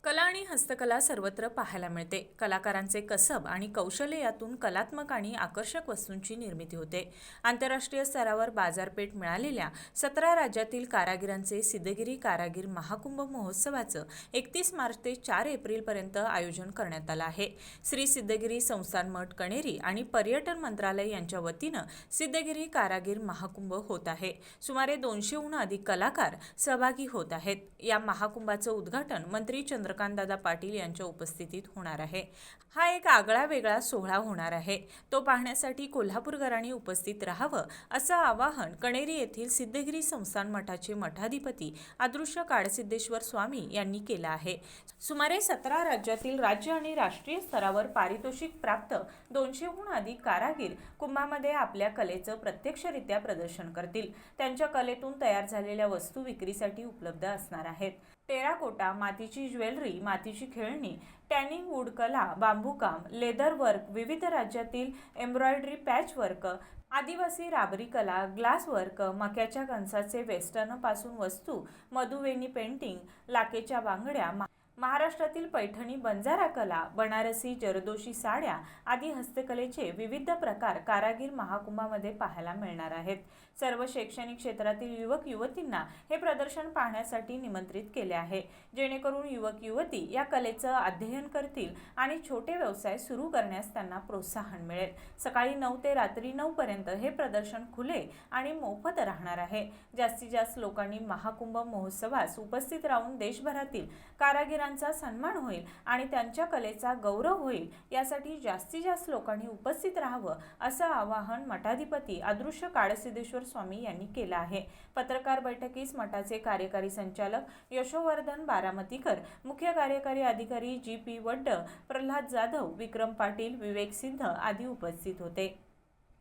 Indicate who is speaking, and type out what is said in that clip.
Speaker 1: कला आणि हस्तकला सर्वत्र पाहायला मिळते. कलाकारांचे कसब आणि कौशल्य यातून कलात्मक आणि आकर्षक वस्तूंची निर्मिती होते. आंतरराष्ट्रीय स्तरावर बाजारपेठ मिळालेल्या 17 राज्यातील कारागिरांचे सिद्धगिरी कारागीर महाकुंभ महोत्सवाचं 31 मार्च ते 4 एप्रिलपर्यंत आयोजन करण्यात आलं आहे. श्री सिद्धगिरी संस्थान मठ कणेरी आणि पर्यटन मंत्रालय यांच्या वतीनं सिद्धगिरी कारागीर महाकुंभ होत आहे. सुमारे 200हून अधिक कलाकार सहभागी होत आहेत. या महाकुंभाचं उद्घाटन मंत्री चंद्रकांतदादा पाटील यांच्या उपस्थितीत होणार आहे. हा एक आगळा वेगळा सोहळा होणार आहे. तो पाहण्यासाठी कोल्हापूरकरांनी उपस्थित राहावं असं आवाहन कणेरी येथील सिद्धगिरी संस्थान मठाचे मठाधिपती अदृश्य काळसिद्धेश्वर स्वामी यांनी केलं आहे. सुमारे 17 राज्यातील राज्य आणि राष्ट्रीय स्तरावर पारितोषिक प्राप्त 200हून अधिक कारागीर कुंभामध्ये आपल्या कलेचं प्रत्यक्षरित्या प्रदर्शन करतील. त्यांच्या कलेतून तयार झालेल्या वस्तू विक्रीसाठी उपलब्ध असणार आहेत. टेराकोटा, मातीची ज्वेलरी, मातीची खेळणी, टॅनिंग वूड कला, बांबूकाम, लेदर वर्क, विविध राज्यातील एम्ब्रॉयडरी पॅचवर्क, आदिवासी राबरी कला, ग्लास वर्क, मक्याच्या कणसाचे वेस्टर्न पासून वस्तू, मधुवेणी पेंटिंग, लाकेच्या बांगड्या, महाराष्ट्रातील पैठणी बंजारा कला, बनारसी जरदोशी साड्या आदी हस्तकलेचे विविध प्रकार कारागीर महाकुंभामध्ये पाहायला मिळणार आहेत. सर्व शैक्षणिक क्षेत्रातील युवक युवतींना हे प्रदर्शन पाहण्यासाठी निमंत्रित केले आहे, जेणेकरून युवक युवती या कलेचं अध्ययन करतील आणि छोटे व्यवसाय सुरू करण्यास त्यांना प्रोत्साहन मिळेल. सकाळी 9 ते रात्री 9 पर्यंत हे प्रदर्शन खुले आणि मोफत राहणार आहे. जास्तीत जास्त लोकांनी महाकुंभ महोत्सवास उपस्थित राहून देशभरातील कारागिरांचा सन्मान होईल आणि त्यांच्या कलेचा गौरव होईल, यासाठी जास्तीत जास्त लोकांनी उपस्थित राहावं असं आवाहन मठाधिपती अदृश्य काळसिद्धेश्वर स्वामी यांनी केलं आहे. पत्रकार बैठकीस मठाचे कार्यकारी संचालक यशोवर्धन बारामतीकर, मुख्य कार्यकारी अधिकारी जी.पी. वड्ड, प्रल्हाद जाधव, विक्रम पाटील, विवेक सिद्ध आदी उपस्थित होते.